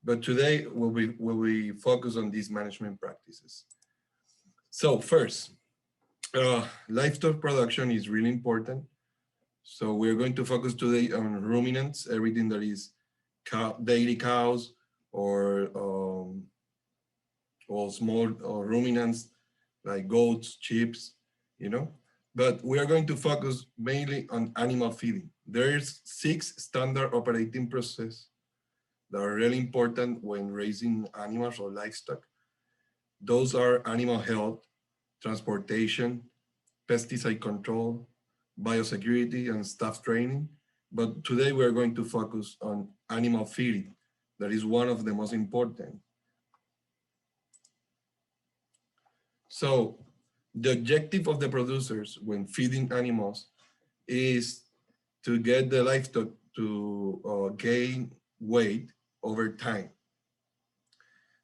But today we'll be focused on these management practices. So first, livestock production is really important. So we're going to focus today on ruminants, everything that is daily cows or small ruminants like goats, sheep, you know. But we are going to focus mainly on animal feeding. There's 6 standard operating processes that are really important when raising animals or livestock. Those are animal health, transportation, pesticide control, biosecurity, and staff training. But today we are going to focus on animal feeding. That is one of the most important. So the objective of the producers when feeding animals is to get the livestock to gain weight over time.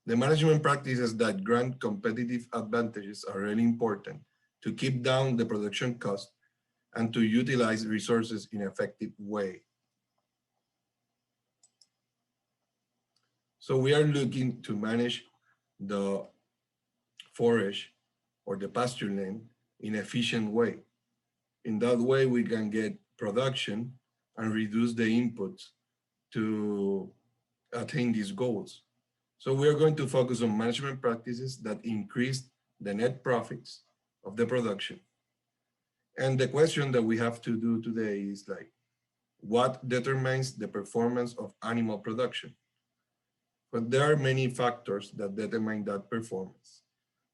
The management practices that grant competitive advantages are really important to keep down the production cost and to utilize resources in an effective way. So we are looking to manage the forage or the pasture land in an efficient way. In that way, we can get production and reduce the inputs to attain these goals. So we are going to focus on management practices that increase the net profits of the production. And the question that we have to do today is like, what determines the performance of animal production? But there are many factors that determine that performance.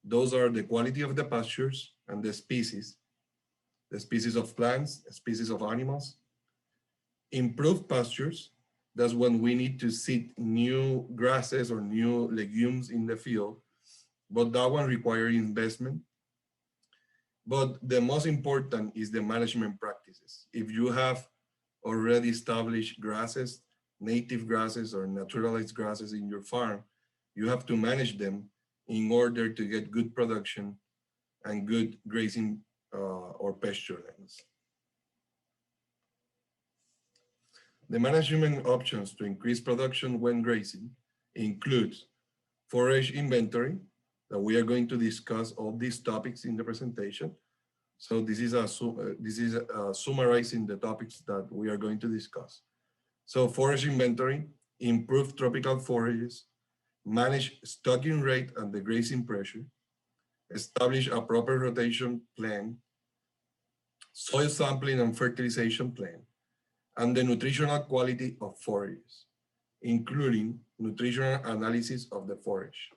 Those are the quality of the pastures and the species of plants, species of animals. Improved pastures, that's when we need to seed new grasses or new legumes in the field, but that one requires investment. But the most important is the management practices. If you have already established grasses, native grasses or naturalized grasses in your farm, you have to manage them in order to get good production and good grazing or pasture lands. The management options to increase production when grazing includes forage inventory, that we are going to discuss all these topics in the presentation. So this is summarizing the topics that we are going to discuss. So forage inventory, improve tropical forages, manage stocking rate and the grazing pressure, establish a proper rotation plan, soil sampling and fertilization plan, and the nutritional quality of forages, including nutritional analysis of the forage.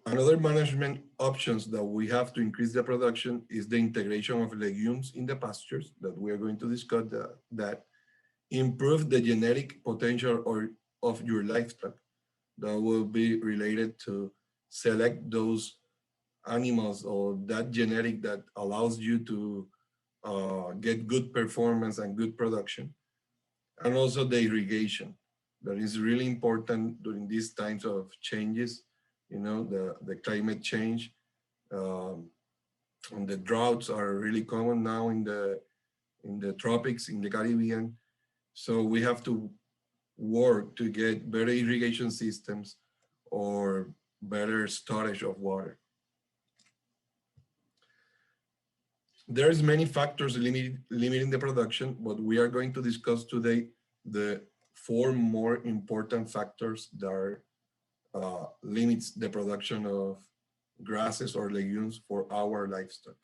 Another management options that we have to increase the production is the integration of legumes in the pastures that we are going to discuss that improve the genetic potential of your livestock that will be related to select those animals or that genetic that allows you to get good performance and good production. And also the irrigation, that is really important during these times of changes, you know, the climate change. And the droughts are really common now in the tropics, in the Caribbean. So we have to work to get better irrigation systems or better storage of water. There's many factors limiting the production, but we are going to discuss today the 4 more important factors that limits the production of grasses or legumes for our livestock.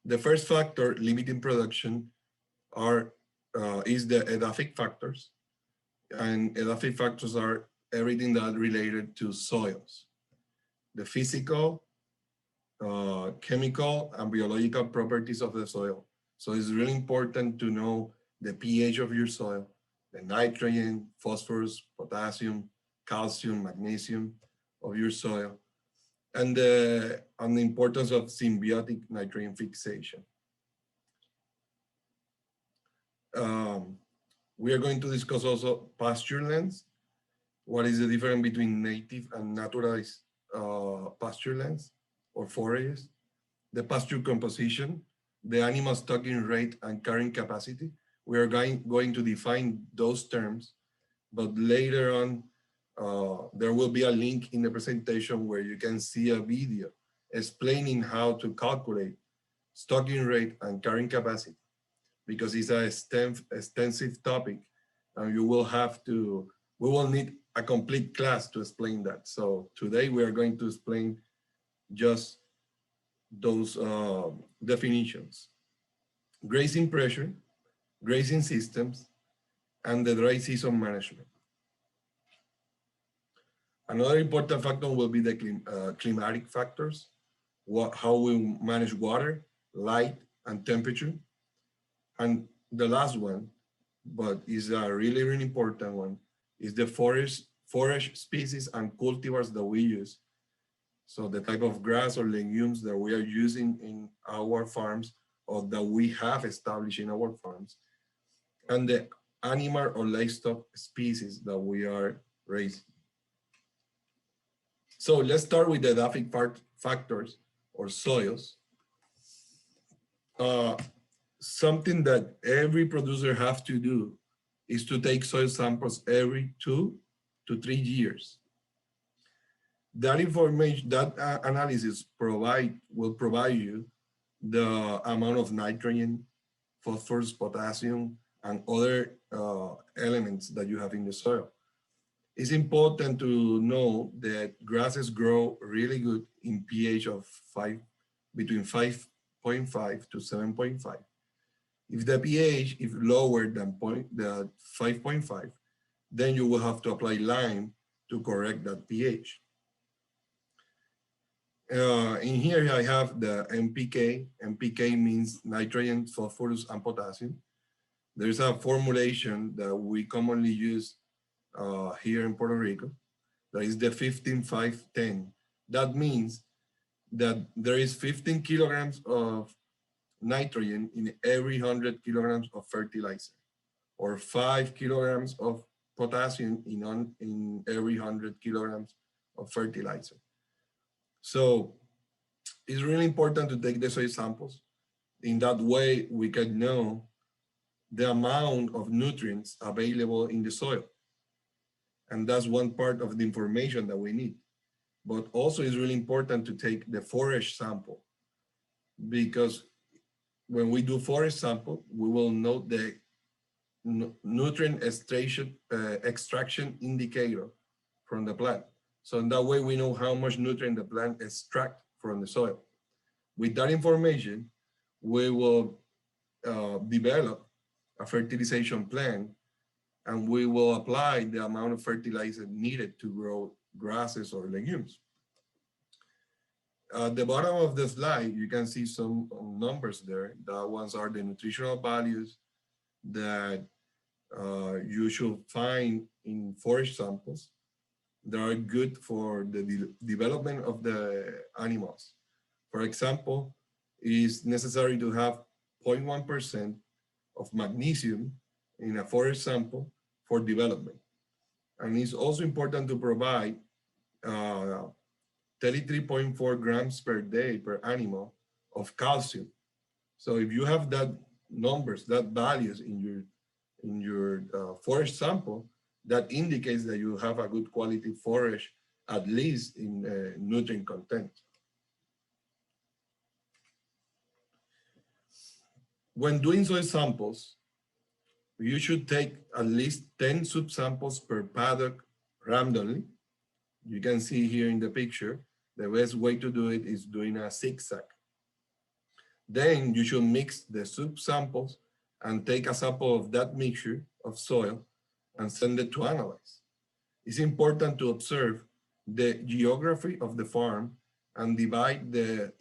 The first factor limiting production is the edaphic factors. And edaphic factors are everything that related to soils. The physical, chemical, and biological properties of the soil. So it's really important to know the pH of your soil, the nitrogen, phosphorus, potassium, calcium, magnesium of your soil, and the importance of symbiotic nitrogen fixation. We are going to discuss also pasture lands. What is the difference between native and naturalized pasture lands or forages? The pasture composition, the animal stocking rate and carrying capacity. We are going to define those terms, but later on, there will be a link in the presentation where you can see a video explaining how to calculate stocking rate and carrying capacity, because it's a extensive topic, and we will need a complete class to explain that. So today we are going to explain just those definitions: grazing pressure, grazing systems, and the dry season management. Another important factor will be the climatic factors, how we manage water, light, and temperature. And the last one, but is a really, really important one, is the forage species and cultivars that we use. So the type of grass or legumes that we are using in our farms or that we have established in our farms, and the animal or livestock species that we are raising. So let's start with the edaphic factors or soils. Something that every producer has to do is to take soil samples every 2 to 3 years. That information, that analysis will provide you the amount of nitrogen, phosphorus, potassium, and other elements that you have in the soil. It's important to know that grasses grow really good in pH of between 5.5 to 7.5. If the pH is lower than 5.5, then you will have to apply lime to correct that pH. In here I have the NPK. NPK means nitrogen, phosphorus, and potassium. There's a formulation that we commonly use here in Puerto Rico. That is the 15-5-10. That means that there is 15 kilograms of nitrogen in every 100 kilograms of fertilizer, or 5 kilograms of potassium in every 100 kilograms of fertilizer. So it's really important to take the soil samples. In that way, we can know the amount of nutrients available in the soil. And that's one part of the information that we need. But also it's really important to take the forage sample, because when we do forage sample, we will note the nutrient extraction indicator from the plant. So in that way, we know how much nutrient the plant extract from the soil. With that information, we will develop a fertilization plan, and we will apply the amount of fertilizer needed to grow grasses or legumes. At the bottom of the slide, you can see some numbers there. The ones are the nutritional values that you should find in forage samples that are good for the development of the animals. For example, it is necessary to have 0.1% of magnesium in a forage sample for development. And it's also important to provide 33.4 grams per day per animal of calcium. So if you have that numbers, that values in your forage sample, that indicates that you have a good quality forage, at least in nutrient content. When doing soil samples, you should take at least 10 subsamples per paddock randomly. You can see here in the picture, the best way to do it is doing a zigzag. Then you should mix the subsamples and take a sample of that mixture of soil and send it to analyze. It's important to observe the geography of the farm and divide the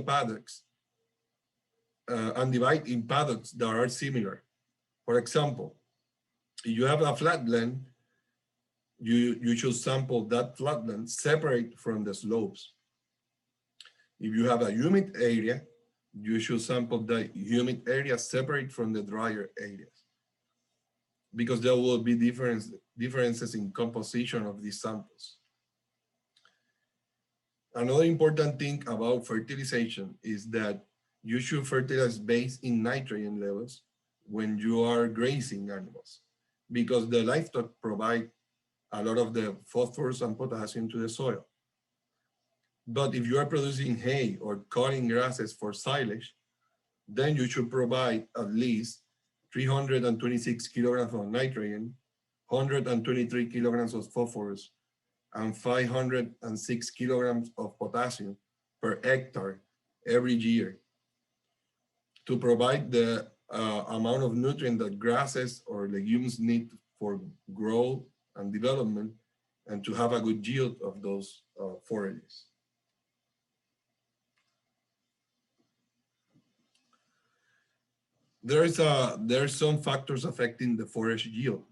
paddocks and divide in paddocks that are similar. For example, if you have a flatland, you should sample that flatland separate from the slopes. If you have a humid area, you should sample the humid area separate from the drier areas, because there will be differences in composition of these samples. Another important thing about fertilization is that you should fertilize based in nitrogen levels when you are grazing animals, because the livestock provide a lot of the phosphorus and potassium to the soil. But if you are producing hay or cutting grasses for silage, then you should provide at least 326 kilograms of nitrogen, 123 kilograms of phosphorus, and 506 kilograms of potassium per hectare every year to provide the amount of nutrient that grasses or legumes need for growth and development, and to have a good yield of those forages. There's some factors affecting the forage yield.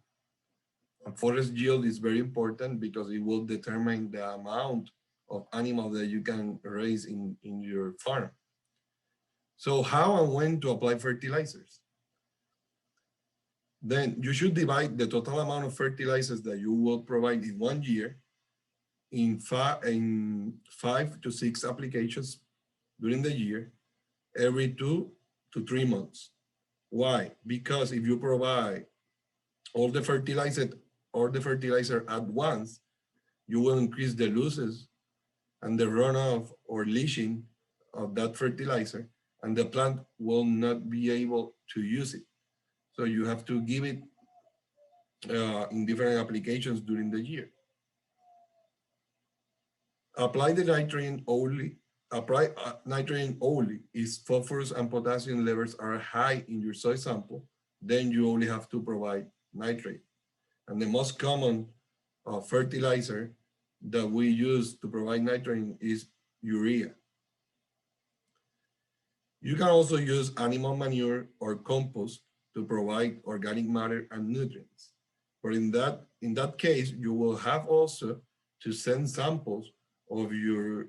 And forage yield is very important because it will determine the amount of animals that you can raise in your farm. So how and when to apply fertilizers? Then you should divide the total amount of fertilizers that you will provide in 1 year in 5 to 6 applications during the year, every 2 to 3 months. Why? Because if you provide all the fertilizer at once, you will increase the losses and the runoff or leaching of that fertilizer, and the plant will not be able to use it. So you have to give it in different applications during the year. Apply the nitrogen only. Apply nitrogen only if phosphorus and potassium levels are high in your soil sample, then you only have to provide nitrate. And the most common fertilizer that we use to provide nitrogen is urea. You can also use animal manure or compost to provide organic matter and nutrients. But in that case, you will have also to send samples of your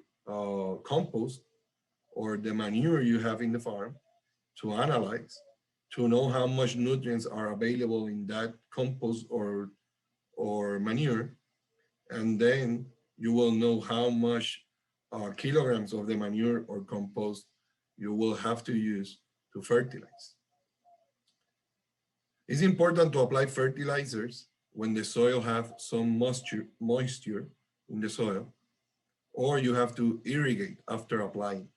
compost or the manure you have in the farm to analyze, to know how much nutrients are available in that compost or manure, and then you will know how much kilograms of the manure or compost you will have to use to fertilize. It's important to apply fertilizers when the soil has some moisture in the soil, or you have to irrigate after applying,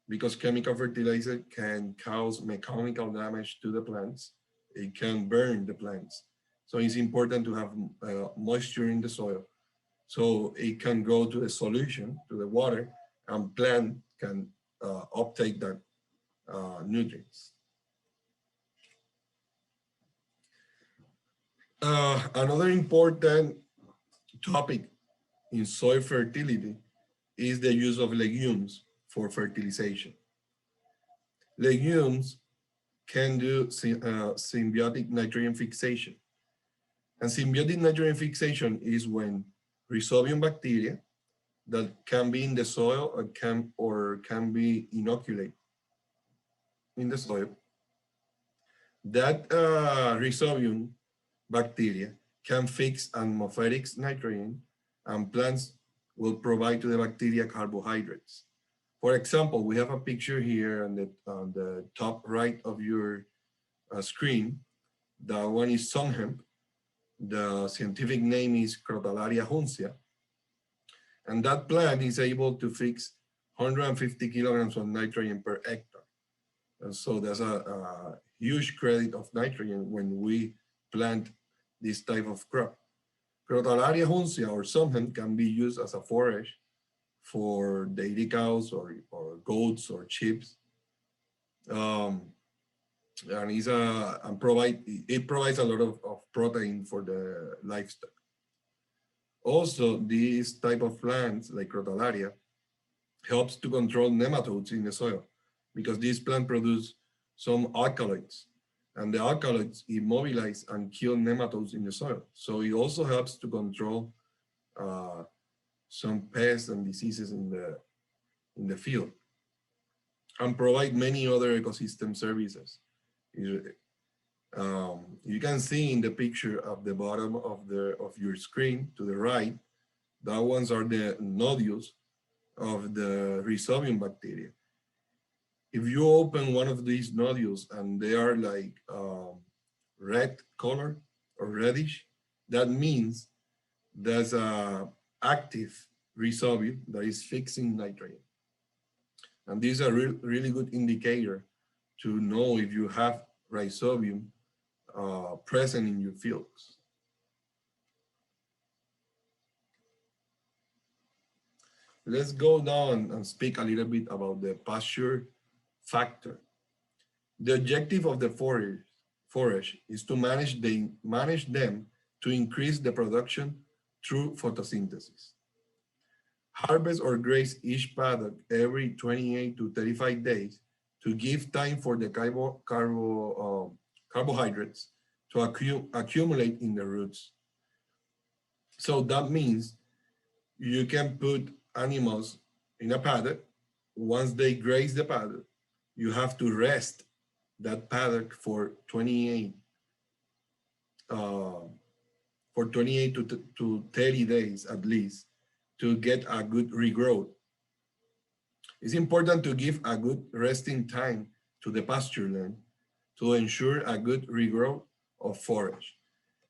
because chemical fertilizer can cause mechanical damage to the plants. It can burn the plants. So it's important to have moisture in the soil so it can go to the solution, to the water, and plant can uptake that nutrients. Another important topic in soil fertility is the use of legumes for fertilization. Legumes can do symbiotic nitrogen fixation. And symbiotic nitrogen fixation is when rhizobium bacteria that can be in the soil or can be inoculated in the soil, that rhizobium bacteria can fix atmospheric nitrogen, and plants will provide to the bacteria carbohydrates. For example, we have a picture here on the top right of your screen. That one is sun hemp. The scientific name is Crotalaria juncea. And that plant is able to fix 150 kilograms of nitrogen per hectare. And so there's a huge credit of nitrogen when we plant this type of crop. Crotalaria juncea or sun hemp can be used as a forage for dairy cows or goats or sheep. And it provides a lot of protein for the livestock. Also, this type of plants like Crotalaria helps to control nematodes in the soil, because this plant produces some alkaloids, and the alkaloids immobilize and kill nematodes in the soil. So it also helps to control some pests and diseases in the field, and provide many other ecosystem services. You can see in the picture at the bottom of your screen to the right, that ones are the nodules of the rhizobium bacteria. if you open one of these nodules and they are like red color or reddish, that means there's a active rhizobium that is fixing nitrogen. And this is a really good indicator to know if you have rhizobium present in your fields. Let's go down and speak a little bit about the pasture factor. The objective of the forage is to manage them to increase the production through photosynthesis. Harvest or graze each paddock every 28 to 35 days to give time for the carbohydrates to accumulate in the roots. So that means you can put animals in a paddock. Once they graze the paddock, you have to rest that paddock for 28 to 30 days at least to get a good regrowth. It's important to give a good resting time to the pasture land to ensure a good regrowth of forage.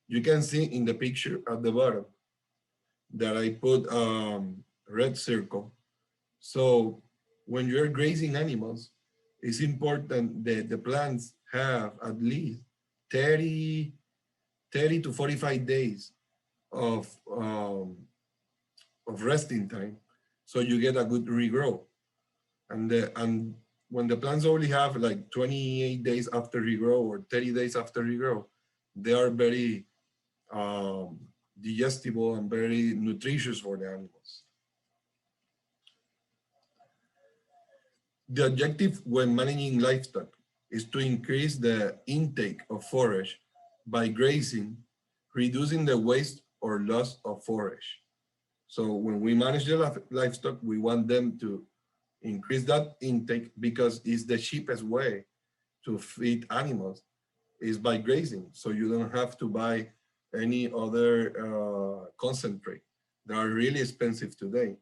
You can see in the picture at the bottom that I put red circle. So when you're grazing animals, it's important that the plants have at least 30 to 45 days of resting time, so you get a good regrow. And when the plants only have like 28 days after regrow or 30 days after regrow, they are very digestible and very nutritious for the animals. The objective when managing livestock is to increase the intake of forage by grazing, reducing the waste or loss of forage. So when we manage the livestock, we want them to increase that intake because it's the cheapest way to feed animals is by grazing. So you don't have to buy any other concentrate. They are really expensive today.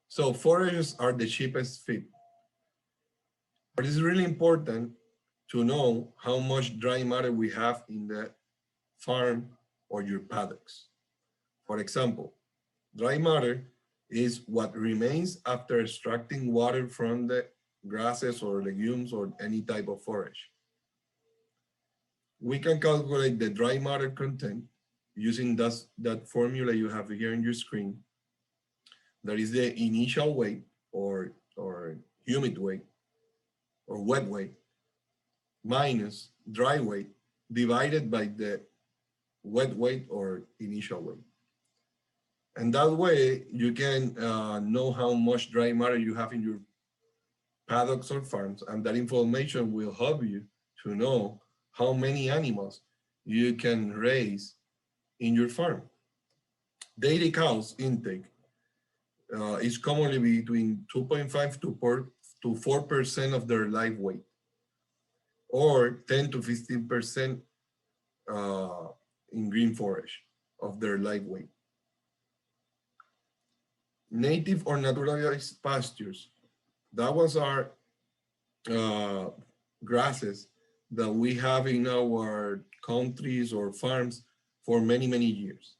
So forages are the cheapest feed. But it's really important to know how much dry matter we have in the farm or your paddocks. For example, dry matter is what remains after extracting water from the grasses or legumes or any type of forage. We can calculate the dry matter content using that formula you have here on your screen. That is the initial weight or humid weight or wet weight minus dry weight divided by the wet weight or initial weight. And that way you can know how much dry matter you have in your paddocks or farms, and that information will help you to know how many animals you can raise in your farm. Dairy cows intake is commonly between 2.5 to 4% of their live weight, or 10 to 15% in green forage of their live weight. Native or naturalized pastures, that ones are grasses that we have in our countries or farms for many, many years.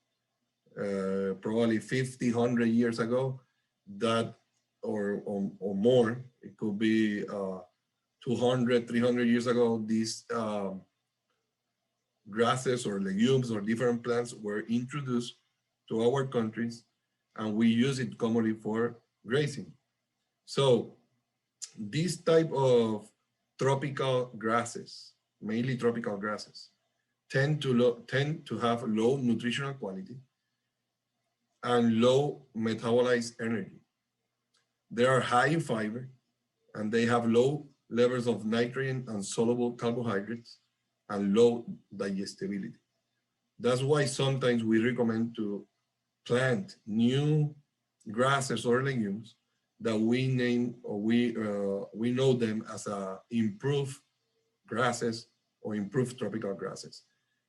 Probably 50, 100 years ago, that or more, it could be 200, 300 years ago, these grasses or legumes or different plants were introduced to our countries, and we use it commonly for grazing. So this type of tropical grasses, mainly tropical grasses, tend to have low nutritional quality and low metabolized energy. They are high in fiber, and they have low levels of nitrogen and soluble carbohydrates and low digestibility. That's why sometimes we recommend to plant new grasses or legumes that we name or we know them as improved grasses or improved tropical grasses.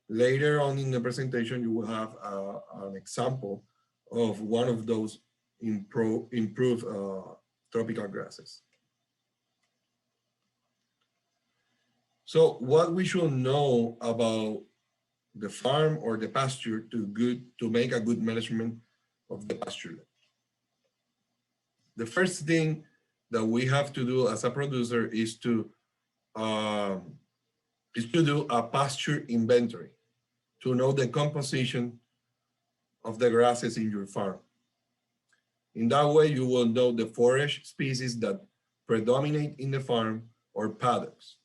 Later on in the presentation, you will have an example of one of those improve tropical grasses. So what we should know about the farm or the pasture to make a good management of the pasture land. The first thing that we have to do as a producer is to do a pasture inventory to know the composition of the grasses in your farm. In that way, you will know the forage species that predominate in the farm or paddocks.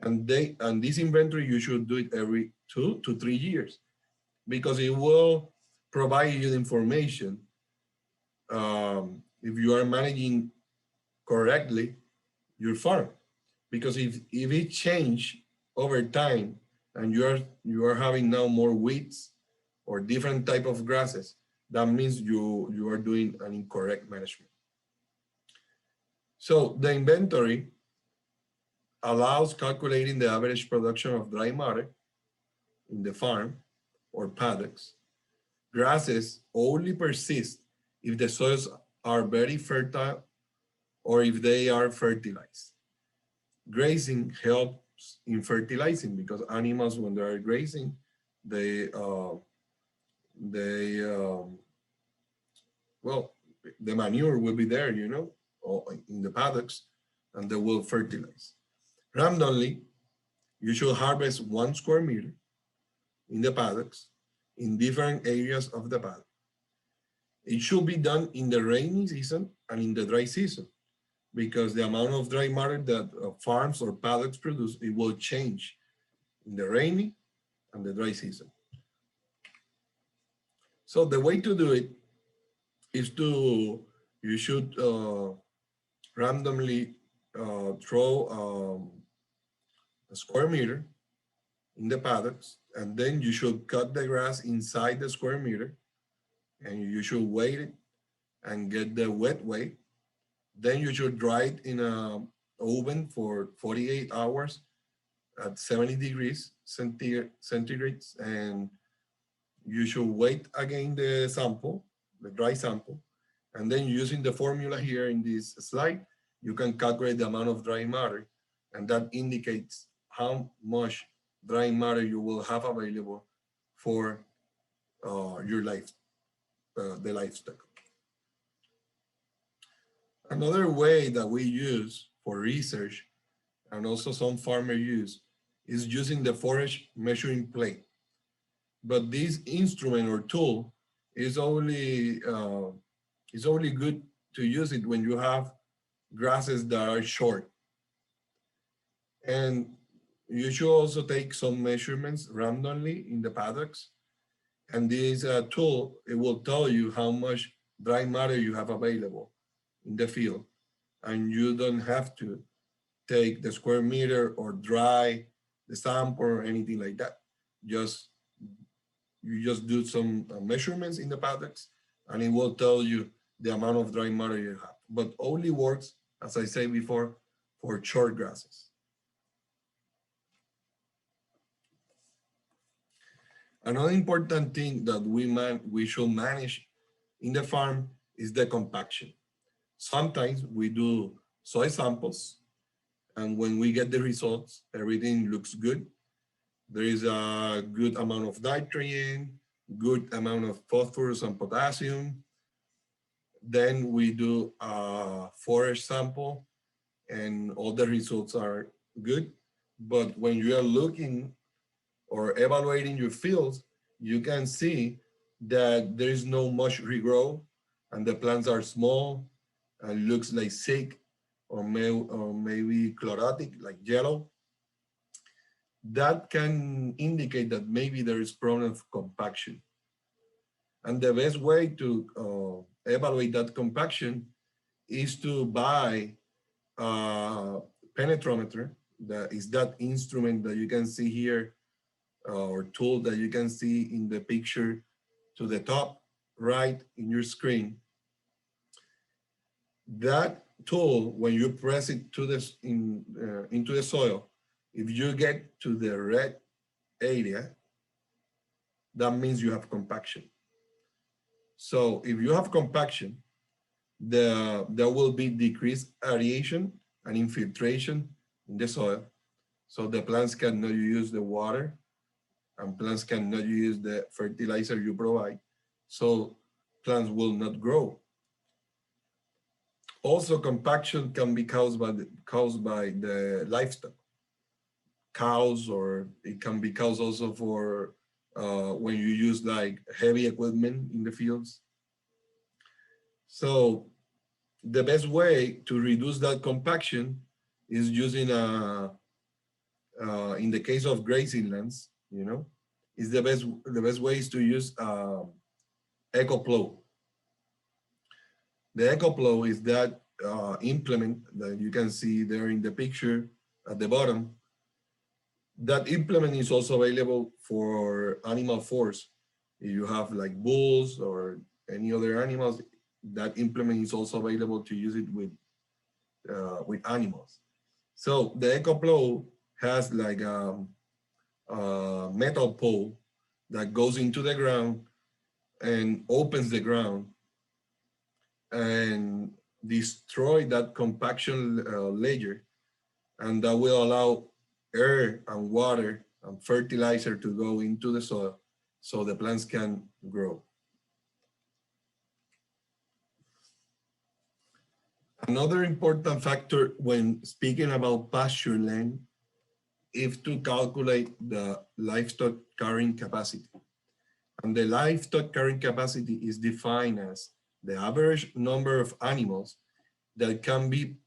And this inventory, you should do it every 2 to 3 years because it will provide you the information if you are managing correctly your farm. Because if it change over time and you are having now more weeds or different type of grasses, that means you are doing an incorrect management. So the inventory allows calculating the average production of dry matter in the farm or paddocks. Grasses only persist if the soils are very fertile or if they are fertilized. Grazing helps in fertilizing because animals, when they are grazing, well, the manure will be there, you know, in the paddocks, and they will fertilize. Randomly, you should harvest 1 square meter in the paddocks in different areas of the paddock. It should be done in the rainy season and in the dry season because the amount of dry matter that farms or paddocks produce, it will change in the rainy and the dry season. So the way to do it is you should randomly throw a square meter in the paddocks, and then you should cut the grass inside the square meter, and you should weigh it and get the wet weight. Then you should dry it in an oven for 48 hours at 70 degrees centigrade, and you should weight again the sample, the dry sample, and then using the formula here in this slide, you can calculate the amount of dry matter, and that indicates how much dry matter you will have available for your the livestock. Another way that we use for research, and also some farmers use, is using the forage measuring plate. But this instrument or tool is only good to use it when you have grasses that are short. And you should also take some measurements randomly in the paddocks. And this tool, it will tell you how much dry matter you have available in the field. And you don't have to take the square meter or dry the sample or anything like that. You just do some measurements in the paddocks and it will tell you the amount of dry matter you have, but only works, as I said before, for short grasses. Another important thing that we should manage in the farm is the compaction. Sometimes we do soil samples, and when we get the results, everything looks good. There is a good amount of nitrogen, good amount of phosphorus and potassium. Then we do a forage sample and all the results are good. But when you are looking or evaluating your fields, you can see that there is no much regrow and the plants are small and looks like sick or maybe chlorotic, like yellow. That can indicate that maybe there is problem of compaction. And the best way to evaluate that compaction is to buy a penetrometer. That is that instrument that you can see here, or tool that you can see in the picture to the top right in your screen. That tool, when you press it to this into the soil, if you get to the red area, that means you have compaction. So if you have compaction, there will be decreased aeration and infiltration in the soil. So the plants cannot use the water and plants cannot use the fertilizer you provide. So plants will not grow. Also, compaction can be caused by the livestock, cows, or it can be caused also for when you use like heavy equipment in the fields. So the best way to reduce that compaction is using in the case of grazing lands, you know, is the best way is to use eco plow. The eco plow is that implement that you can see there in the picture at the bottom. That implement is also available for animal force. If you have like bulls or any other animals, that implement is also available to use it with animals. So the EcoPlow has like a metal pole that goes into the ground and opens the ground and destroy that compaction layer, and that will allow air and water and fertilizer to go into the soil so the plants can grow. Another important factor when speaking about pasture land is to calculate the livestock carrying capacity. And the livestock carrying capacity is defined as the average number of animals that can be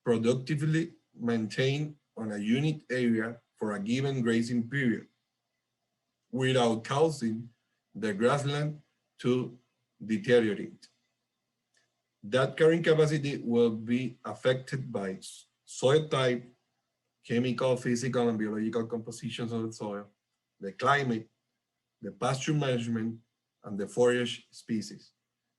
productively maintained on a unit area for a given grazing period without causing the grassland to deteriorate. That carrying capacity will be affected by soil type, chemical, physical, and biological compositions of the soil, the climate, the pasture management, and the forage species.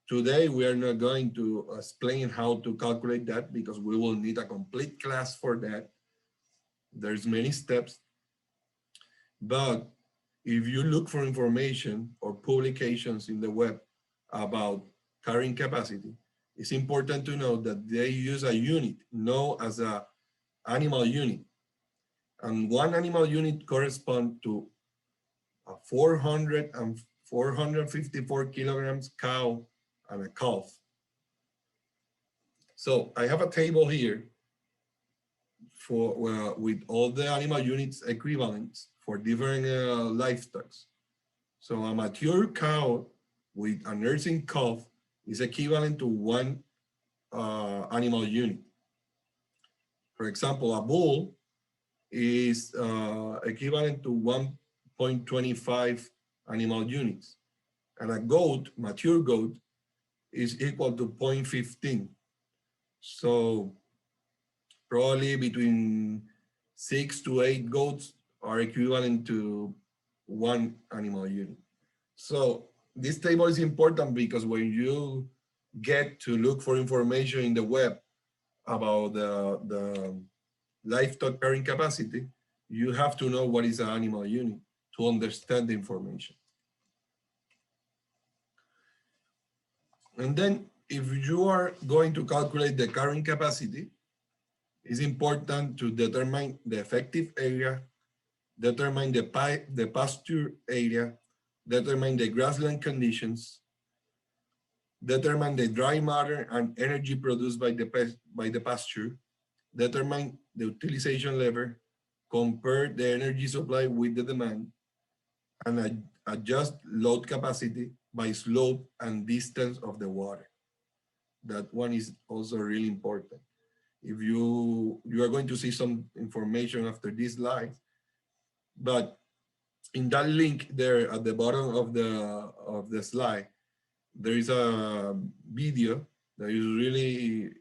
Today, we are not going to explain how to calculate that because we will need a complete class for that. There's many steps, but if you look for information or publications in the web about carrying capacity, it's important to know that they use a unit known as a animal unit. And one animal unit corresponds to a 454 kilograms cow and a calf. So I have a table here for with all the animal units equivalents for different livestock. So a mature cow with a nursing calf is equivalent to one animal unit. For example, a bull is equivalent to 1.25 animal units. And a goat, mature goat, is equal to 0.15. So probably between 6 to 8 goats are equivalent to one animal unit. So this table is important because when you get to look for information in the web about the livestock carrying capacity, you have to know what is an animal unit to understand the information. And then if you are going to calculate the carrying capacity, it's important to determine the effective area, determine the pasture area, determine the grassland conditions, determine the dry matter and energy produced by the pasture, determine the utilization level, compare the energy supply with the demand, and adjust load capacity by slope and distance of the water. That one is also really important. If you are going to see some information after this slide, but in that link there at the bottom of the slide, there is a video that is really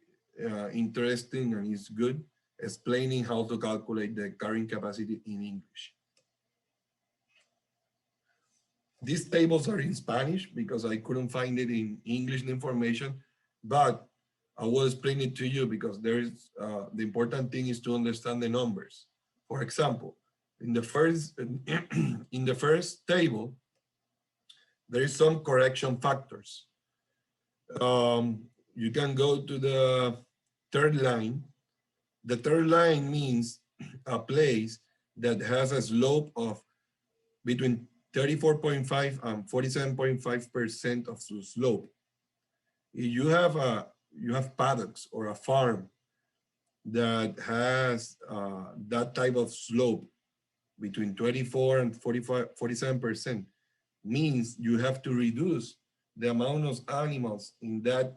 interesting and is good, explaining how to calculate the carrying capacity in English. These tables are in Spanish because I couldn't find it in English information, but I will explain it to you because there is the important thing is to understand the numbers. For example, in the first table, there is some correction factors. you can go to the third line. The third line means a place that has a slope of between 34.5 and 47.5% of the slope. If you have paddocks or a farm that has that type of slope between 24 and 47%, means you have to reduce the amount of animals in that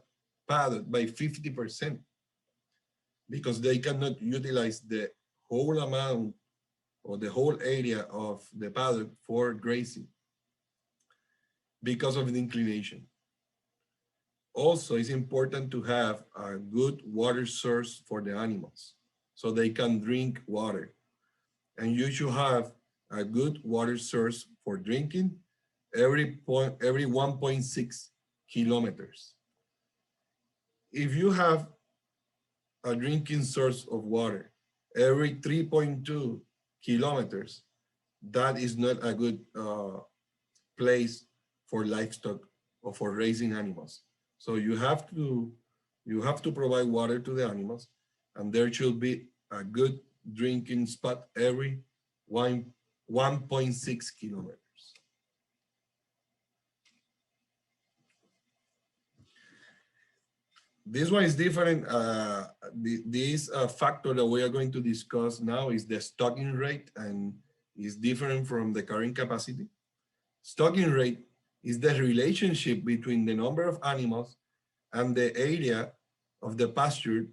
paddock by 50% because they cannot utilize the whole amount or the whole area of the paddock for grazing because of the inclination. Also, it's important to have a good water source for the animals so they can drink water. And you should have a good water source for drinking every 1.6 kilometers. If you have a drinking source of water every 3.2 kilometers, that is not a good place for livestock or for raising animals. So you have to provide water to the animals, and there should be a good drinking spot every 1.6 kilometers. This one is different. This factor that we are going to discuss now is the stocking rate and is different from the carrying capacity. Stocking rate is the relationship between the number of animals and the area of the pasture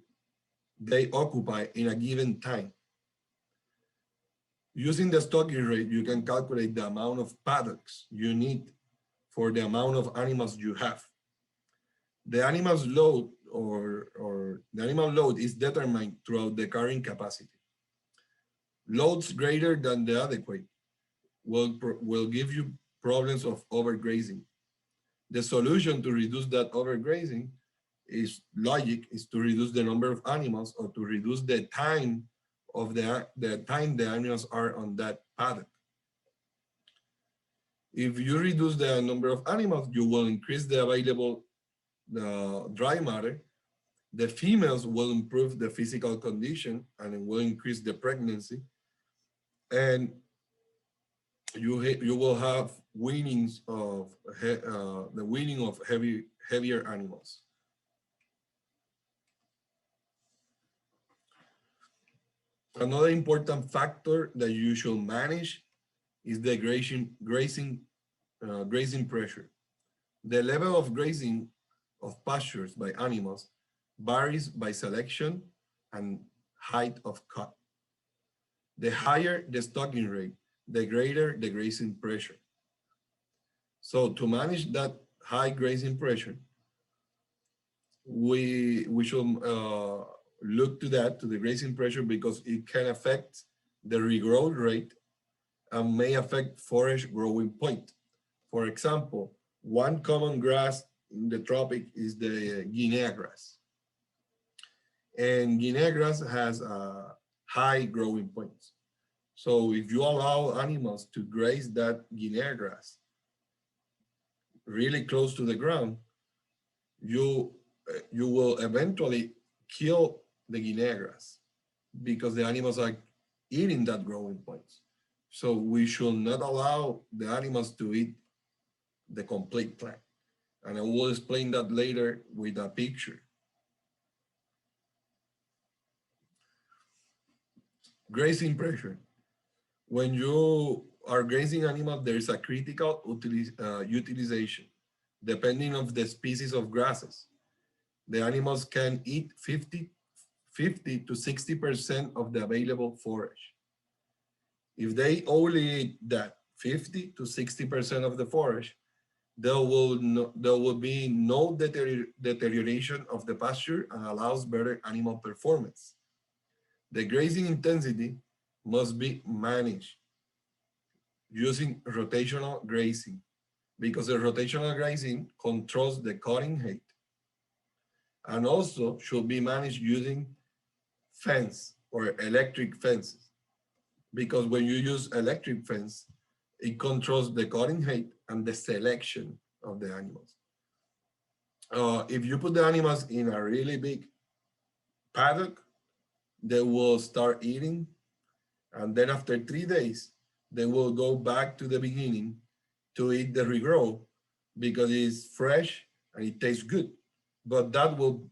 they occupy in a given time. Using the stocking rate, you can calculate the amount of paddocks you need for the amount of animals you have. The animal's load or the animal load is determined throughout the carrying capacity. Loads greater than the adequate will give you problems of overgrazing. The solution to reduce that overgrazing is to reduce the number of animals or to reduce the time of the time the animals are on that paddock. If you reduce the number of animals, you will increase the available dry matter. The females will improve the physical condition and it will increase the pregnancy. And you will have weanings of the weaning of heavier animals. Another important factor that you should manage is the grazing pressure. The level of grazing of pastures by animals varies by selection and height of cut. The higher the stocking rate, the greater the grazing pressure. So to manage that high grazing pressure, we should look to the grazing pressure because it can affect the regrow rate and may affect forage growing point. For example, one common grass in the tropic is the Guinea grass. And Guinea grass has high growing points. So if you allow animals to graze that Guinea grass really close to the ground, you will eventually kill the Guinea grass because the animals are eating that growing points. So we should not allow the animals to eat the complete plant. And I will explain that later with a picture. Grazing pressure. When you are grazing animals, there is a critical utilization, depending on the species of grasses. The animals can eat 50 to 60% of the available forage. If they only eat that 50 to 60% of the forage, there will be no deterioration of the pasture and allows better animal performance. The grazing intensity must be managed using rotational grazing because the rotational grazing controls the cutting height and also should be managed using fence or electric fences because when you use electric fence, it controls the cutting height and the selection of the animals. If you put the animals in a really big paddock, they will start eating, and then after 3 days, they will go back to the beginning to eat the regrow because it's fresh and it tastes good. But that will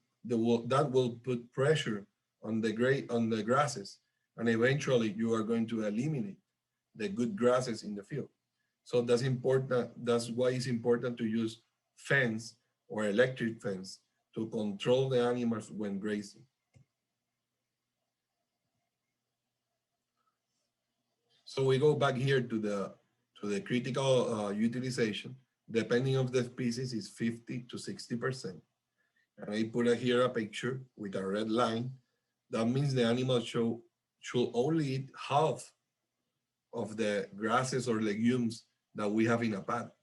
put pressure on on the grasses, and eventually you are going to eliminate the good grasses in the field. So that's important. That's why it's important to use fence or electric fence to control the animals when grazing. So we go back here to the critical utilization. Depending of the species, is 50 to 60%. And I put here a picture with a red line. That means the animal should only eat half of the grasses or legumes that we have in a paddock,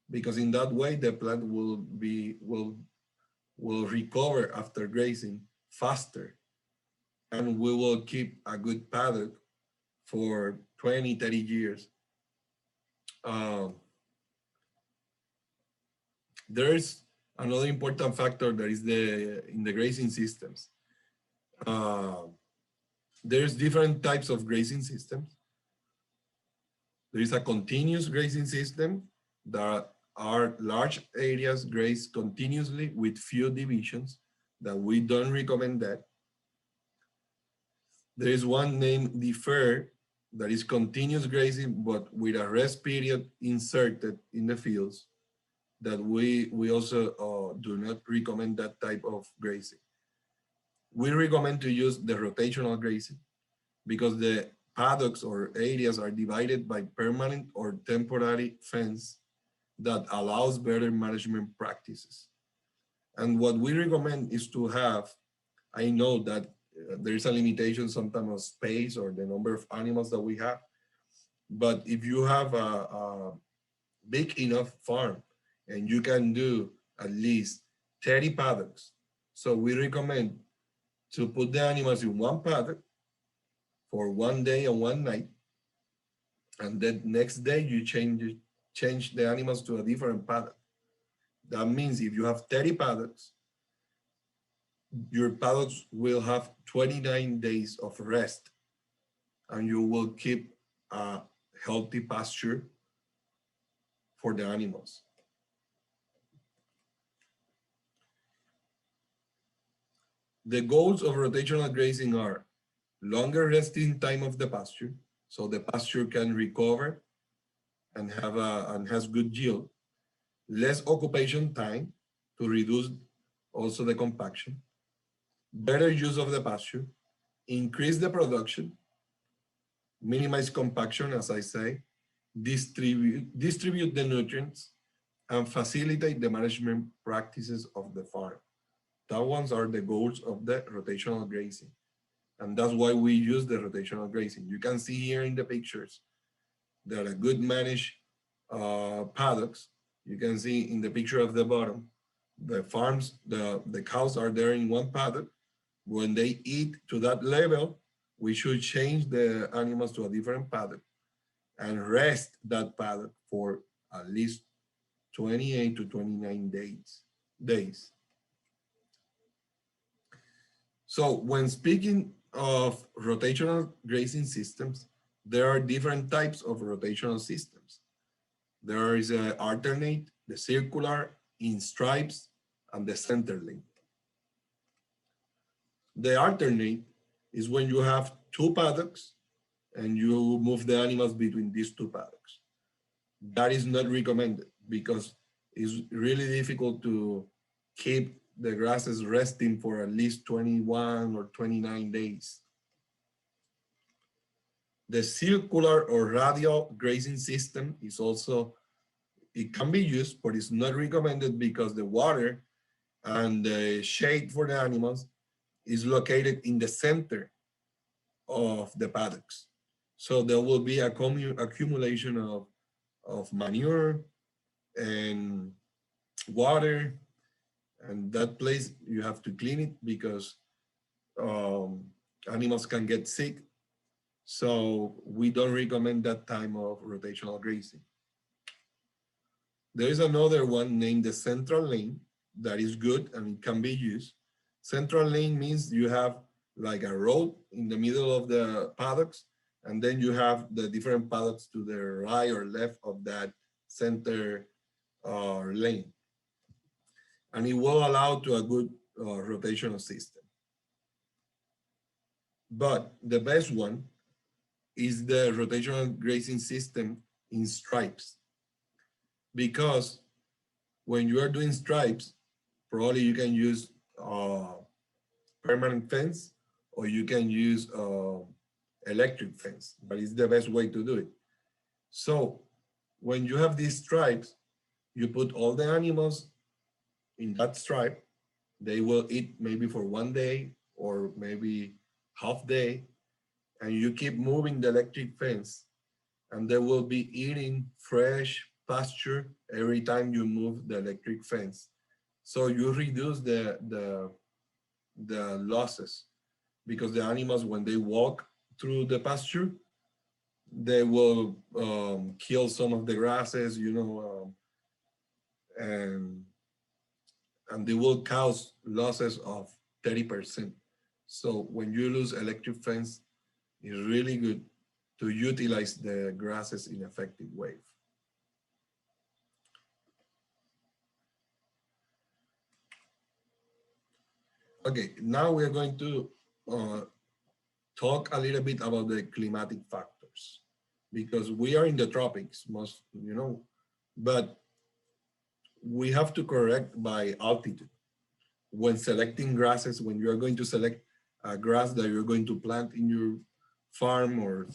because in that way the plant will recover after grazing faster, and we will keep a good paddock for 20, 30 years. Um, there's another important factor that is in the grazing systems. Uh, there's different types of grazing systems. There is a continuous grazing system that are large areas grazed continuously with few divisions that we don't recommend that. There is one named defer that is continuous grazing, but with a rest period inserted in the fields that we also do not recommend that type of grazing. We recommend to use the rotational grazing because the paddocks or areas are divided by permanent or temporary fence that allows better management practices. And what we recommend is to have, I know that there is a limitation sometimes of space or the number of animals that we have, but if you have a big enough farm and you can do at least 30 paddocks, so we recommend to put the animals in one paddock for 1 day and 1 night, and then next day you change the animals to a different paddock. That means if you have 30 paddocks, your paddocks will have 29 days of rest, and you will keep a healthy pasture for the animals. The goals of rotational grazing are longer resting time of the pasture, so the pasture can recover and has good yield, less occupation time to reduce also the compaction, better use of the pasture, increase the production, minimize compaction, as I say, distribute the nutrients, and facilitate the management practices of the farm. That ones are the goals of the rotational grazing. And that's why we use the rotational grazing. You can see here in the pictures that a good managed paddocks, you can see in the picture of the bottom, the farms, the cows are there in one paddock. When they eat to that level, we should change the animals to a different paddock and rest that paddock for at least 28 to 29 days. So when speaking of rotational grazing systems, there are different types of rotational systems. There is a alternate, the circular, in stripes, and the center link. The alternate is when you have two paddocks and you move the animals between these two paddocks. That is not recommended because it's really difficult to keep the grasses resting for at least 21 or 29 days. The circular or radial grazing system is also, it can be used, but it's not recommended because the water and the shade for the animals is located in the center of the paddocks. So there will be a accumulation of manure and water, and that place you have to clean it because animals can get sick. So we don't recommend that time of rotational grazing. There is another one named the central lane. that is good and it can be used. Central lane means you have like a road in the middle of the paddocks, and then you have the different paddocks to the right or left of that center lane. And it will allow to a good rotational system. But the best one is the rotational grazing system in stripes. Because when you are doing stripes, probably you can use permanent fence, or you can use electric fence, but it's the best way to do it. So when you have these stripes, you put all the animals in that stripe. They will eat maybe for 1 day or maybe half day, and you keep moving the electric fence, and they will be eating fresh pasture every time you move the electric fence. So you reduce the losses, because the animals, when they walk through the pasture, they will kill some of the grasses, you know, and they will cause losses of 30%. So when you lose electric fence, it's really good to utilize the grasses in effective way. Okay, now we're going to talk a little bit about the climatic factors, because we are in the tropics, most, you know, but we have to correct by altitude. When selecting grasses, when you're going to select a grass that you're going to plant in your farm or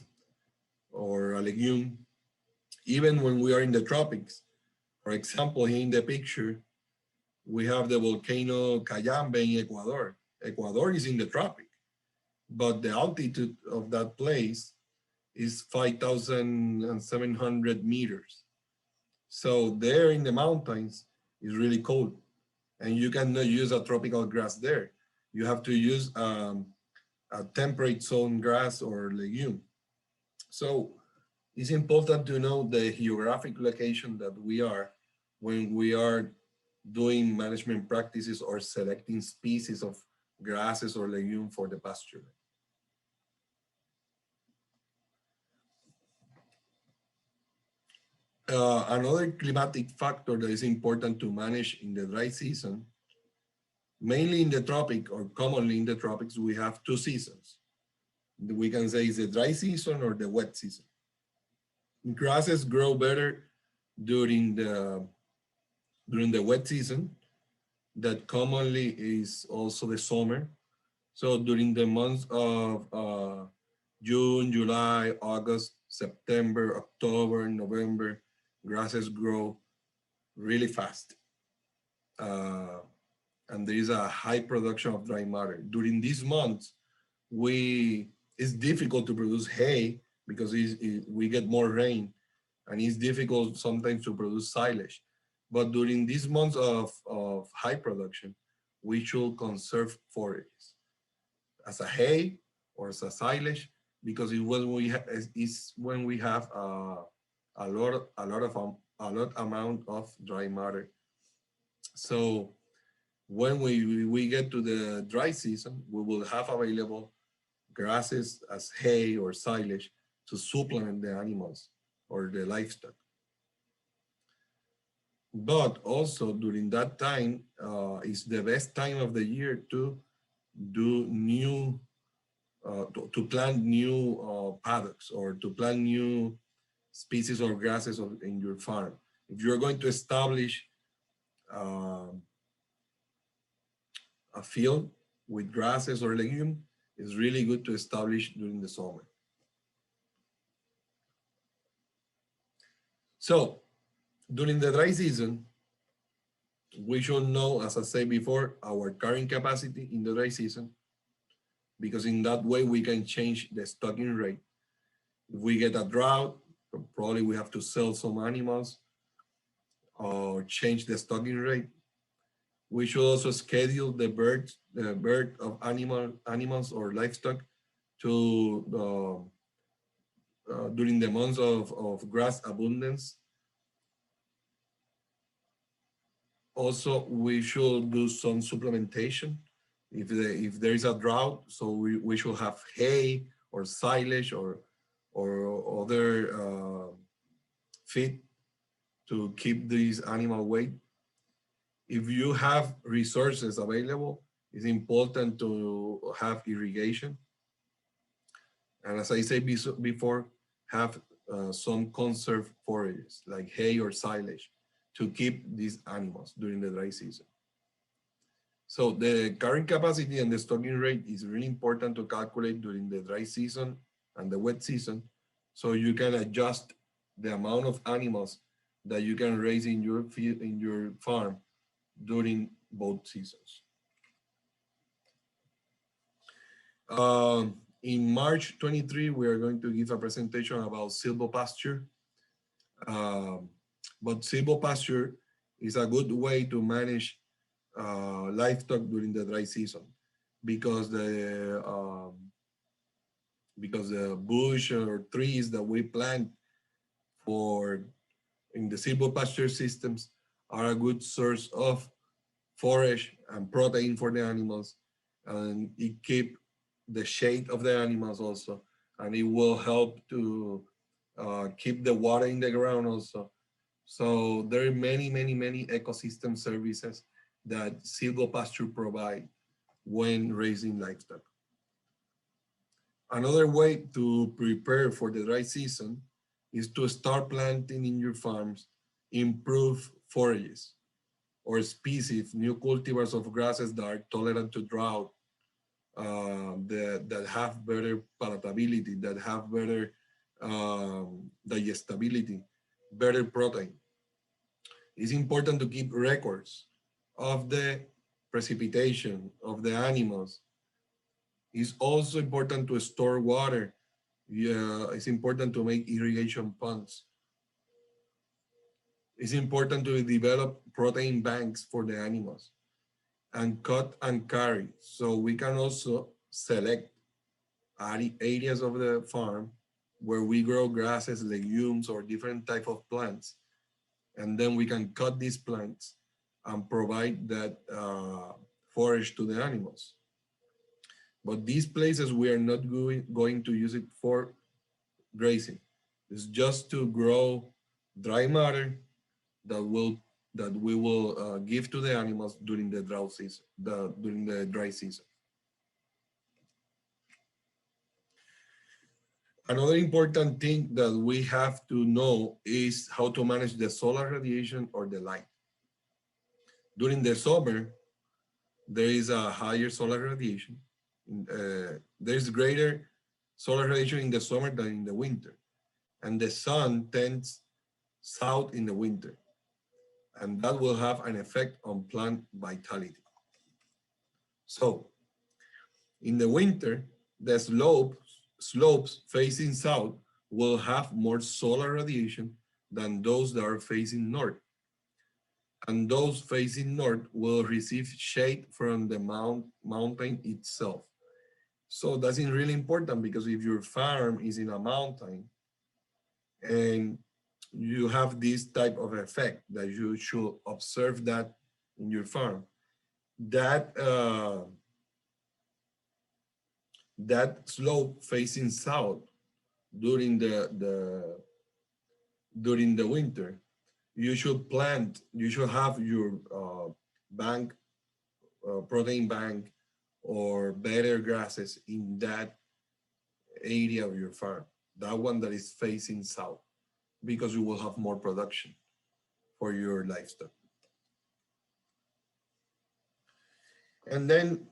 a legume, even when we are in the tropics, for example, here in the picture, we have the volcano Cayambe in Ecuador. Ecuador is in the tropic, but the altitude of that place is 5,700 meters. So there in the mountains is really cold, and you cannot use a tropical grass there. You have to use a temperate zone grass or legume. So it's important to know the geographic location that we are when we are doing management practices or selecting species of grasses or legume for the pasture. Another climatic factor that is important to manage in the dry season, mainly in the tropic or commonly in the tropics, we have 2 seasons. We can say it's the dry season or the wet season. Grasses grow better during the wet season, that commonly is also the summer. So during the months of June, July, August, September, October, November, grasses grow really fast. And there is a high production of dry matter. During these months, it's difficult to produce hay because we get more rain, and it's difficult sometimes to produce silage. But during these months of high production, we should conserve forages as a hay or as a silage, because it's when we have a lot amount of dry matter. So when we get to the dry season, we will have available grasses as hay or silage to supplement the animals or the livestock. But also during that time is the best time of the year to do new, to plant new paddocks or to plant new species of grasses in your farm. If you're going to establish a field with grasses or legume, it's really good to establish during the summer. So during the dry season, we should know, as I said before, our carrying capacity in the dry season, because in that way we can change the stocking rate. If we get a drought, probably we have to sell some animals or change the stocking rate. We should also schedule the birth of animals or livestock to during the months of grass abundance. Also, we should do some supplementation if there is a drought. So we should have hay or silage or other feed to keep these animal weight. If you have resources available, it's important to have irrigation. And as I said before, have some conserved forages like hay or silage to keep these animals during the dry season. So the carrying capacity and the stocking rate is really important to calculate during the dry season and the wet season, so you can adjust the amount of animals that you can raise in your farm during both seasons. In March 23, we are going to give a presentation about silvopasture. But silvopasture is a good way to manage livestock during the dry season because the bush or trees that we plant for in the silvopasture systems are a good source of forage and protein for the animals, and it keep the shade of the animals also, and it will help to keep the water in the ground also. So there are many ecosystem services that silvopasture provide when raising livestock. Another way to prepare for the dry season is to start planting in your farms improved forages or species, new cultivars of grasses that are tolerant to drought, that have better palatability, that have better digestibility, better protein. It's important to keep records of the precipitation of the animals. It's also important to store water. Yeah, it's important to make irrigation ponds. It's important to develop protein banks for the animals and cut and carry. So we can also select areas of the farm where we grow grasses, legumes, or different type of plants. And then we can cut these plants and provide that forage to the animals. But these places, we are not going to use it for grazing. It's just to grow dry matter that we will give to the animals during the drought season, during the dry season. Another important thing that we have to know is how to manage the solar radiation or the light. During the summer, there is a higher solar radiation. There's greater solar radiation in the summer than in the winter. And the sun tends south in the winter. And that will have an effect on plant vitality. So in the winter, the slopes facing south will have more solar radiation than those that are facing north. And those facing north will receive shade from the mountain itself. So that's really important, because if your farm is in a mountain and you have this type of effect, that you should observe that in your farm, that that slope facing south during the winter, you should have your protein bank or better grasses in that area of your farm, that one that is facing south, because you will have more production for your livestock. And then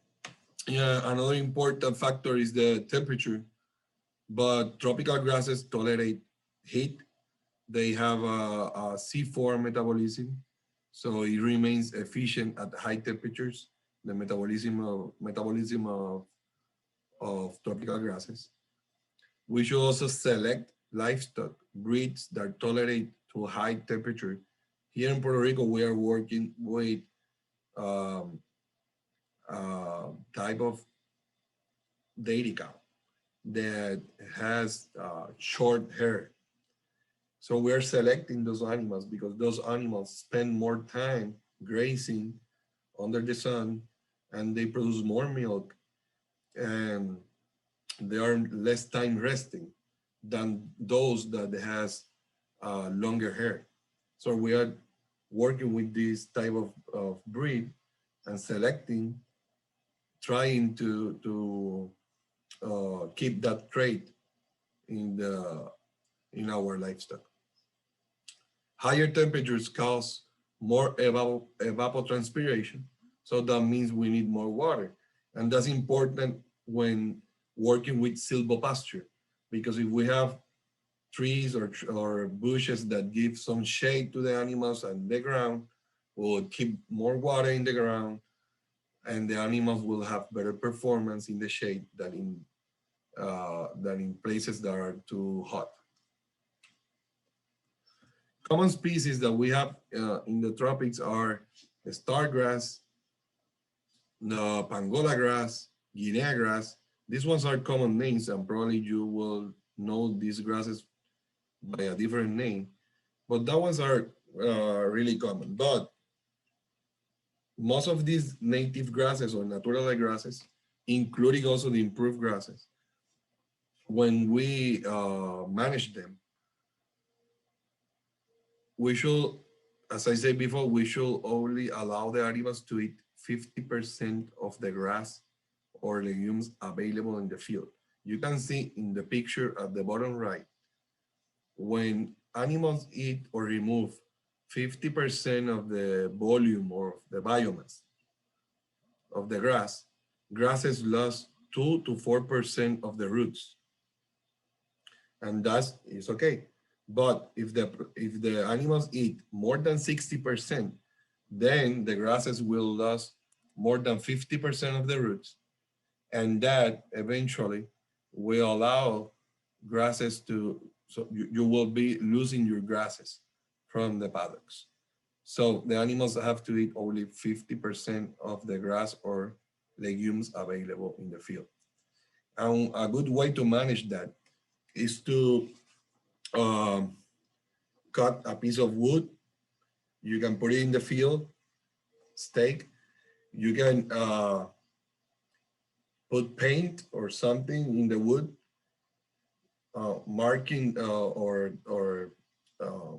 another important factor is the temperature, but tropical grasses tolerate heat. They have a C4 metabolism, so it remains efficient at high temperatures, the metabolism of tropical grasses. We should also select livestock breeds that tolerate to high temperature. Here in Puerto Rico, we are working with type of dairy cow that has short hair. So we're selecting those animals because those animals spend more time grazing under the sun, and they produce more milk, and they are less time resting than those that has longer hair. So we are working with this type of breed and selecting, trying to keep that trait in the in our livestock. Higher temperatures cause more evapotranspiration, so that means we need more water, and that's important when working with silvopasture, because if we have trees or bushes that give some shade to the animals and the ground, will keep more water in the ground, and the animals will have better performance in the shade than in places that are too hot. Common species that we have in the tropics are the stargrass, the Pangola grass, Guinea grass. These ones are common names, and probably you will know these grasses by a different name, but that ones are really common. But most of these native grasses or natural grasses, including also the improved grasses, when we manage them, we should, as I said before, we should only allow the animals to eat 50% of the grass or legumes available in the field. You can see in the picture at the bottom right, when animals eat or remove 50% of the volume or the biomass of the grass, grasses lost 2 to 4% of the roots, and that is okay. But if the animals eat more than 60%, then the grasses will lose more than 50% of the roots, and that eventually will allow grasses to, so you will be losing your grasses from the paddocks. So the animals have to eat only 50% of the grass or legumes available in the field. And a good way to manage that is to um, cut a piece of wood. You can put it in the field, stake. You can put paint or something in the wood, marking or uh,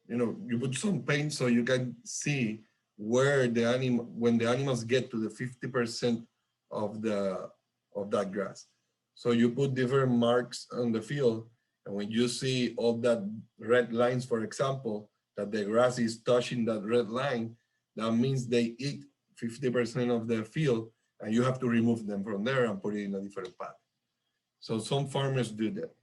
you put some paint so you can see where the animal, when the animals get to the 50% of that grass. So you put different marks on the field, and when you see all that red lines, for example, that the grass is touching that red line, that means they eat 50% of the field, and you have to remove them from there and put it in a different path. So some farmers do that.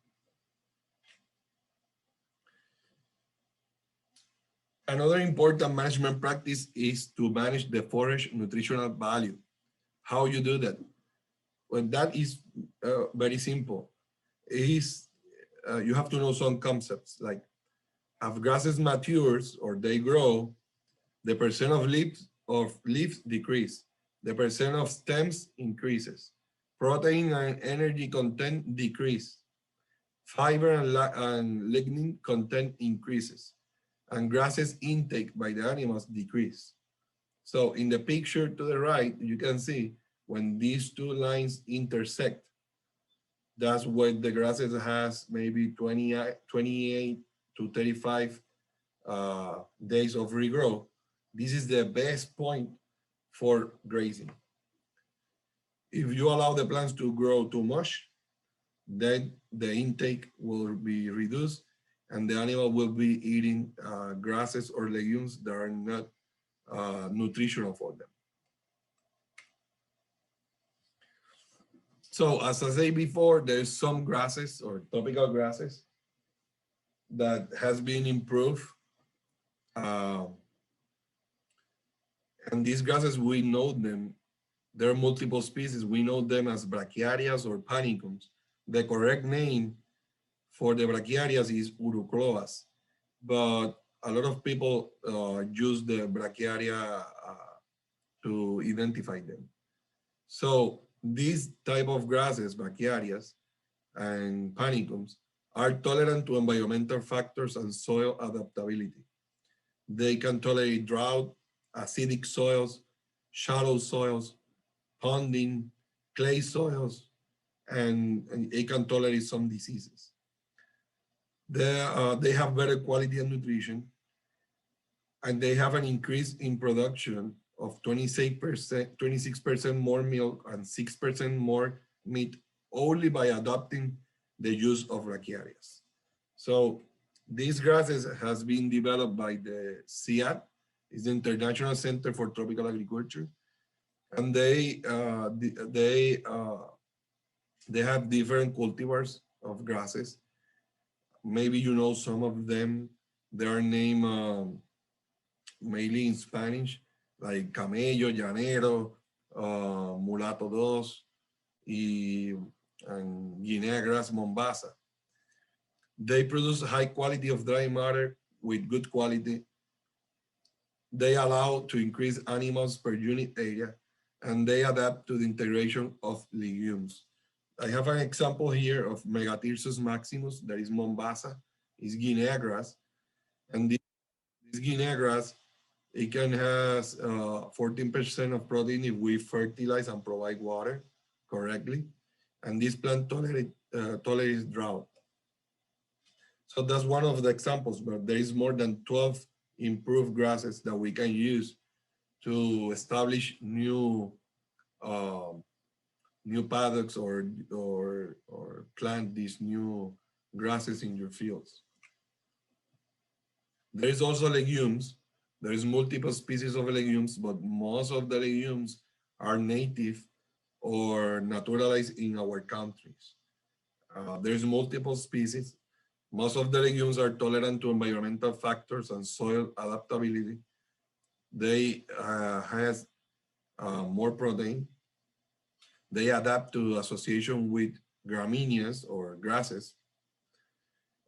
Another important management practice is to manage the forage nutritional value. How you do that? Well, that is very simple. It is, you have to know some concepts, like as grasses matures or they grow, the percent of leaves decrease, the percent of stems increases, protein and energy content decrease, fiber and lignin content increases, and grasses intake by the animals decrease. So in the picture to the right, you can see when these two lines intersect, that's when the grasses has maybe 28 to 35 days of regrow. This is the best point for grazing. If you allow the plants to grow too much, then the intake will be reduced and the animal will be eating grasses or legumes that are not nutritional for them. So as I said before, there's some grasses or tropical grasses that has been improved. And these grasses, we know them. There are multiple species. We know them as brachiarias or panicums. The correct name for the brachiarias is urucloas, but a lot of people use the brachiaria to identify them. So these type of grasses, brachiarias and panicums, are tolerant to environmental factors and soil adaptability. They can tolerate drought, acidic soils, shallow soils, ponding, clay soils, and it can tolerate some diseases. They have better quality and nutrition, and they have an increase in production of 26% more milk and 6% more meat only by adopting the use of brachiaria. So these grasses has been developed by the CIAT, is the International Center for Tropical Agriculture, and they have different cultivars of grasses. Maybe you know some of them. They are named mainly in Spanish, like camello, llanero, mulato dos, and Guinea grass mombasa. They produce high quality of dry matter with good quality. They allow to increase animals per unit area, and they adapt to the integration of legumes. I have an example here of Megathyrsus maximus, that is Mombasa, is Guinea grass. And this Guinea grass, it can has 14% of protein if we fertilize and provide water correctly. And this plant tolerates drought. So that's one of the examples, but there is more than 12 improved grasses that we can use to establish new new paddocks or plant these new grasses in your fields. There is also legumes. There is multiple species of legumes, but most of the legumes are native or naturalized in our countries. There's multiple species. Most of the legumes are tolerant to environmental factors and soil adaptability. They has more protein. They adapt to association with gramíneas or grasses.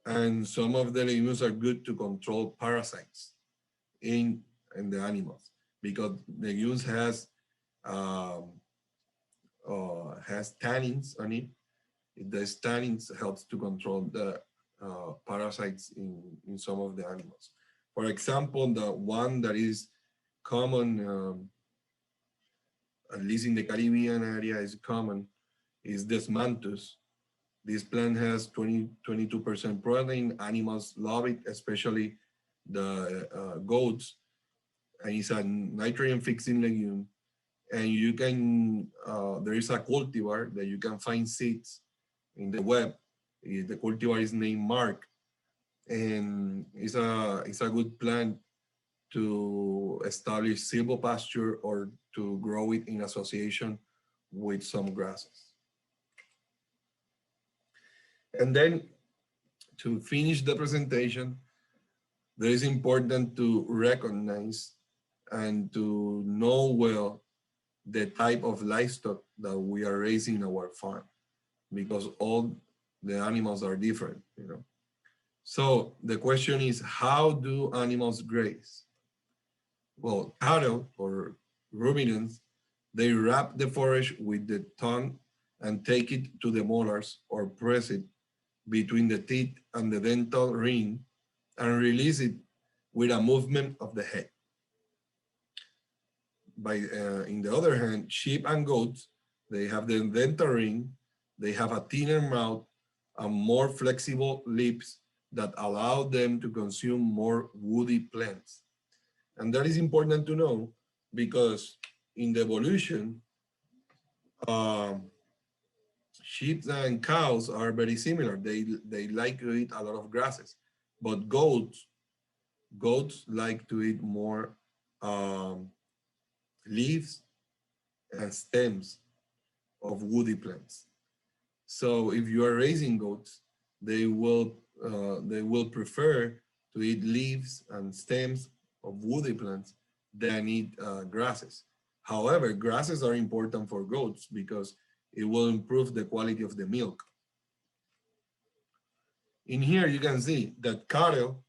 And some of the legumes are good to control parasites in the animals, because legumes has tannins on it. The tannins helps to control the parasites in some of the animals. For example, the one that is common, at least in the Caribbean area is common, is Desmanthus. This plant has 22% protein. Animals love it, especially the goats. And it's a nitrogen fixing legume. And you can, there is a cultivar that you can find seeds in the web. The cultivar is named Mark. And it's a good plant to establish silvopasture or to grow it in association with some grasses. And then to finish the presentation, there is important to recognize and to know well the type of livestock that we are raising in our farm, because all the animals are different, you know. So the question is, how do animals graze? Well, cattle or ruminants, they wrap the forage with the tongue and take it to the molars or press it between the teeth and the dental ring and release it with a movement of the head. In the other hand, sheep and goats, they have the dental ring, they have a thinner mouth and more flexible lips that allow them to consume more woody plants. And that is important to know, because in the evolution, sheep and cows are very similar. They like to eat a lot of grasses, but goats like to eat more leaves and stems of woody plants. So if you are raising goats, they will prefer to eat leaves and stems of woody plants than eat grasses. However, grasses are important for goats because it will improve the quality of the milk. In here, you can see that cattle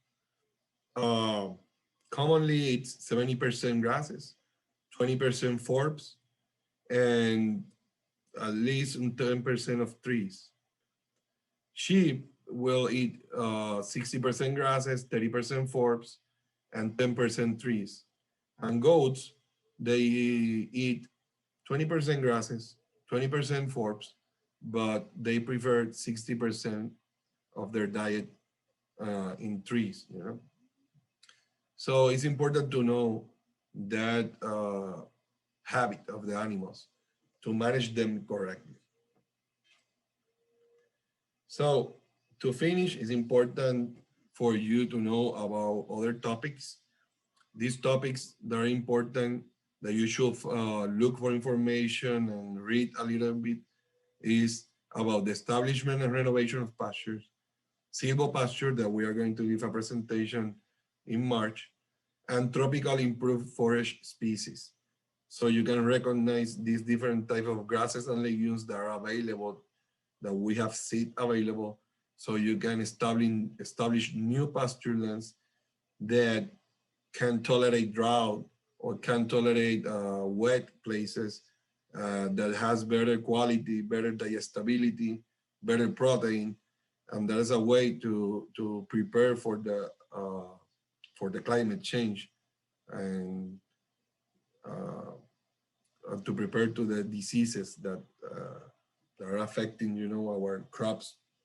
commonly eats 70% grasses, 20% forbs, and at least 10% of trees. Sheep will eat 60% grasses, 30% forbs, and 10% trees. And goats, they eat 20% grasses, 20% forbs, but they prefer 60% of their diet in trees, you know. So it's important to know that habit of the animals to manage them correctly. So to finish, it's important for you to know about other topics. These topics that are important that you should look for information and read a little bit is about the establishment and renovation of pastures, pasture that we are going to give a presentation in March, and tropical improved forage species. So you can recognize these different type of grasses and legumes that are available, that we have seed available. So you can establish new pasture lands that can tolerate drought or can tolerate wet places that has better quality, better digestibility, better protein, and that is a way to prepare for the climate change and to prepare to the diseases that are affecting, you know, our crops